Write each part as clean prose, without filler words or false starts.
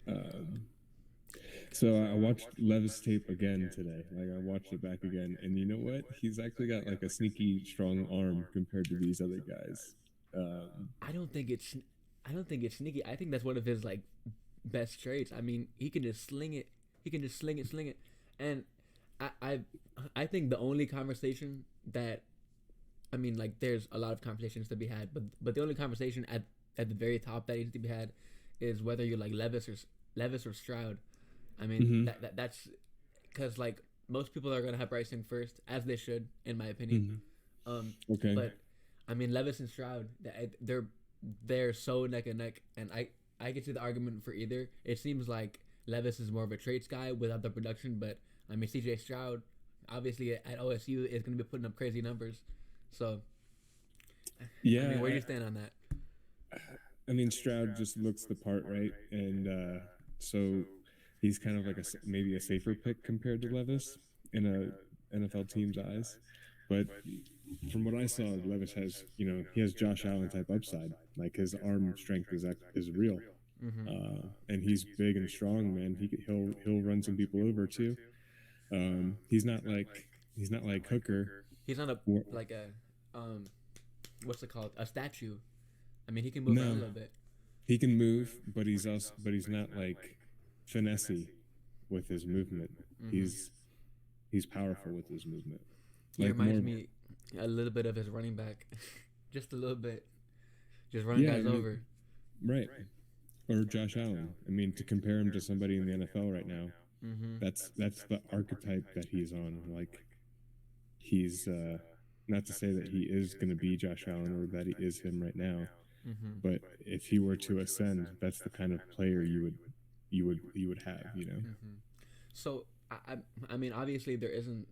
Um, so I watched Levis tape again today. Like I watched it back again, and you know what? He's actually got like a sneaky strong arm compared to these other guys. Um, I don't think it's I don't think it's sneaky. I think that's one of his like best traits. I mean, he can just sling it. He can just sling it. And I I I think the only conversation that I mean, like, there's a lot of conversations to be had, but the only conversation at the very top that needs to be had is whether you like Levis or Stroud. I mean, mhm, that's because like most people are gonna have Bryson first, as they should, in my opinion. mhm. Um, Okay. but I mean, Levis and Stroud, they're so neck and neck, and I can see the argument for either. It seems like Levis is more of a traits guy without the production, but I mean, CJ Stroud, obviously at OSU, is going to be putting up crazy numbers. So, I mean, where do Yeah, you stand on that? I mean Stroud just looks the part, right? And so he's kind of like maybe a safer pick compared to Levis in a NFL team's eyes. But from what I saw, Levis has, he has Josh Allen type upside. Like his arm strength is real, Mm-hmm. and he's big and strong, man. He'll run some people over too. He's not like Hooker. He's not a Or- like a what's it called, a statue. I mean, he can move around a No, little bit. he can move, but he's not like finessey with his movement. Mm-hmm. He's he's powerful with his movement. He Like reminds more, me a little bit of his running back, just a little bit, just running yeah, I guys mean, over. right. Or Josh Allen. I mean, to compare him to somebody in the NFL right now, Mm-hmm. that's the archetype that he's on. Like he's not to say that he is going to be Josh Allen or that he is him right now, Mm-hmm. but if he were to ascend, that's the kind of player you would have. Mm-hmm. So I mean, obviously there isn't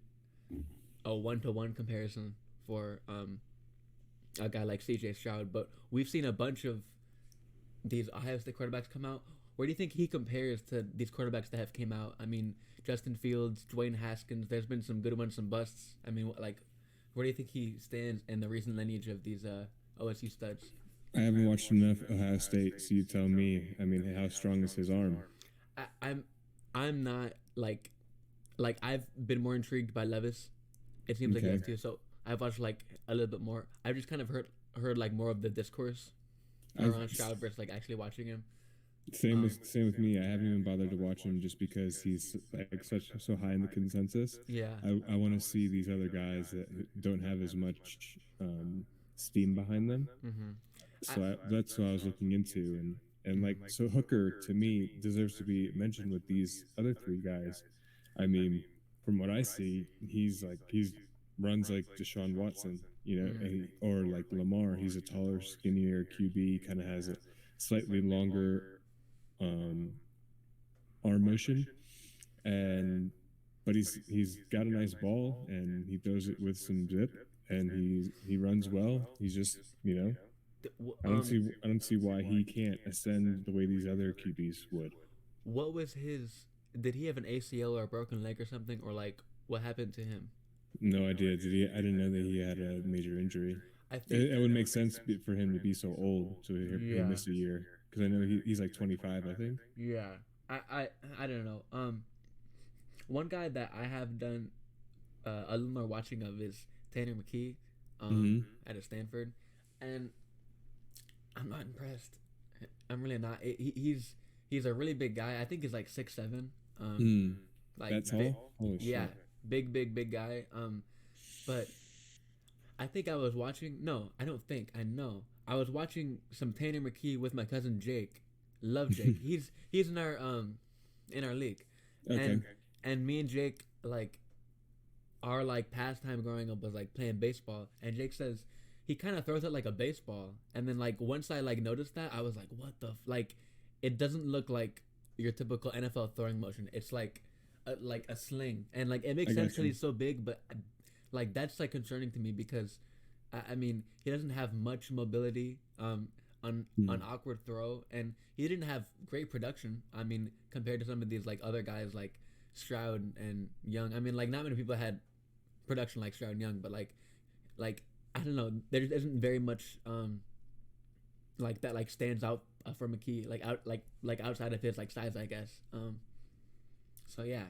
a one-to-one comparison for a guy like CJ Stroud, but we've seen a bunch of these Ohio State quarterbacks come out. Where do you think he compares to these quarterbacks that have came out? I mean, Justin Fields, Dwayne Haskins. There's been some good ones, some busts. I mean, like, where do you think he stands in the recent lineage of these OSU studs? I haven't watched enough Ohio State, so you tell me. I mean, how strong is his arm? I, I'm I'm not like I've been more intrigued by Levis. It seems like he Okay. has too. So I've watched like a little bit more. I've just kind of heard like more of the discourse I've around Stroud versus like actually watching him. same with me. I haven't even bothered to watch him just because he's like such so high in the consensus. Yeah. I want to see these other guys that don't have as much steam behind them. Mm-hmm. I, So that's what I was looking into, and like so Hooker to me deserves to be mentioned with these other three guys. I mean, from what I see, he's runs like Deshaun Watson, or like Lamar. He's a taller, skinnier QB, kind of has a slightly longer um, arm motion, and but he's got a nice ball and he throws it with some zip, and he runs well. He's just I don't see why he can't ascend the way these other QBs would. what was his? Did he have an ACL or a broken leg or something, or like what happened to him? No idea. I didn't know that he had a major injury. I think. It would make sense for him to be so old, so he'll Yeah. miss a year. Because I know he's like 25, I think. Yeah. I I I don't know. One guy that I have done a little more watching of is Tanner McKee, Mm-hmm. out of Stanford, and I'm not impressed. I'm really not. He's a really big guy. I think he's like 6'7". Mm. Like That big, tall? Holy yeah, shit! big guy. But I think I was watching. No, I don't think. I know. I was watching some Tanner McKee with my cousin Jake. Love Jake. He's in our league, Okay. and and me and Jake like our like pastime growing up was like playing baseball. And Jake says he kind of throws it like a baseball. And then like once I like noticed that, I was like, what the like? It doesn't look like your typical NFL throwing motion. It's like a sling, and like it I makes sense got because you. he's so big. But like that's like concerning to me because I mean he doesn't have much mobility on Mm. awkward throw, and he didn't have great production. I mean compared to some of these like other guys like Stroud and Young. I mean like not many people had production like Stroud and Young, but like I don't know, there isn't very much like that like stands out for McKee, like outside of his like size, I guess. So yeah,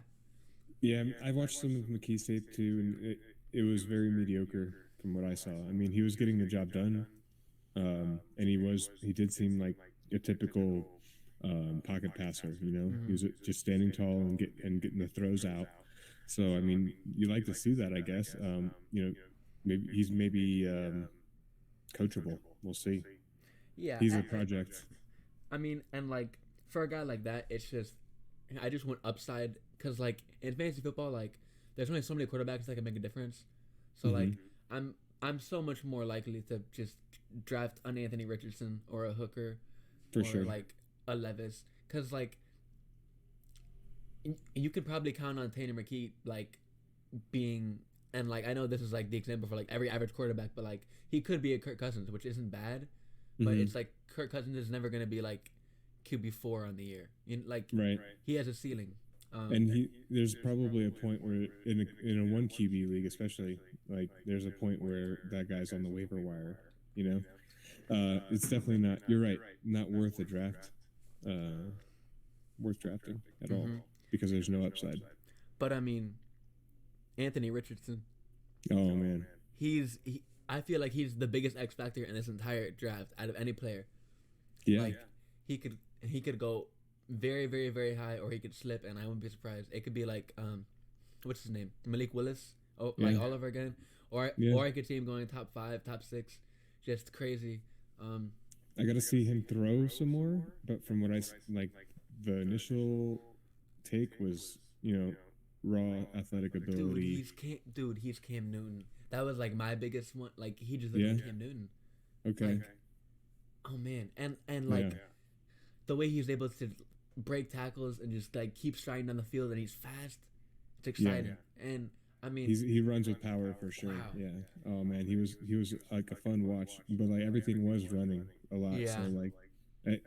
Yeah, I watched some of McKee's tape too, and it was very mediocre from what I saw. I mean, he was getting the job done, and he did seem like a typical pocket passer. You know, he mm-hmm. was just standing tall and getting the throws out. So I mean, you like to see that, I guess. You know, maybe coachable. We'll see. Yeah. He's a project. I mean, and like for a guy like that, it's just I just want upside because like in fantasy football, like there's only so many quarterbacks that can make a difference. So like Hmm. I'm I'm so much more likely to just draft an Anthony Richardson or a Hooker For or sure. like a Levis because like you could probably count on Tanner McKee like being and like I know this is like the example for like every average quarterback, but like he could be a Kirk Cousins, which isn't bad, but Hmm. it's like Kirk Cousins is never gonna be like QB4 on the year. Like Right. he has a ceiling. And there's probably a point where in a one QB league, especially, like there's a point where that guy's on the waiver wire. You know, it's definitely not. You're right. Not worth a draft. Uh, Worth drafting at all Mm-hmm. because there's no upside. But I mean, Anthony Richardson, Oh man. I feel like he's the biggest X factor in this entire draft out of any player. Yeah. Like he could go very very very high or he could slip and I wouldn't be surprised. It could be like what's his name, Malik Willis, oh like Yeah. all over again, Yeah. or I could see him going top 5, top 6, just crazy. Um, I got to see him throw some more, but from what like, the initial take was, raw athletic ability. He's Cam Newton. That was like my biggest one. Like he just looked Yeah. like Cam Newton. Okay. Like oh man, and Yeah. like the way he's able to break tackles and just like keep striding down the field and he's fast. It's Yeah. exciting. And I mean, He runs with power for sure. wow. Yeah. Oh man, he was like a fun watch, but like everything was running a lot. So Yeah. like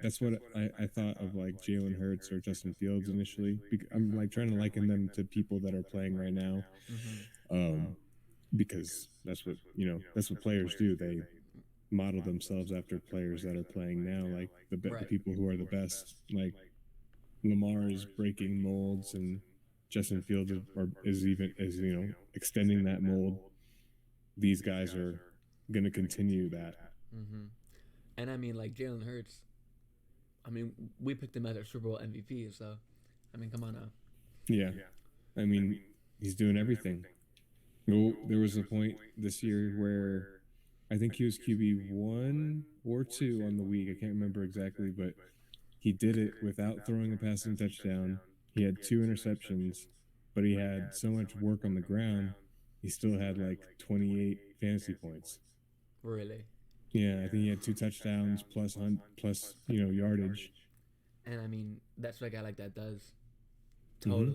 that's what I thought of like Jalen Hurts or Justin Fields initially. I'm like trying to liken them to people that are playing right now, Mm-hmm. um, because that's what players do. They model themselves after players that are playing now, like the Right. people who are the best. Like Lamar is breaking molds, and Justin Fields is extending that mold. These guys are going to continue that. Mm-hmm. And I mean, like Jalen Hurts. I mean, we picked him as our Super Bowl MVP. So, I mean, come on now. Yeah, I mean, he's doing everything. Well, there was a point this year where I think he was QB 1 or 2 on the week. I can't remember exactly, but he did it without throwing a passing touchdown. He had 2 interceptions, but he had so much work on the ground. He still had like 28 fantasy points. Really. Yeah, I think he had 2 touchdowns plus yardage. And I mean, that's what a guy like that does. Hmm. Total.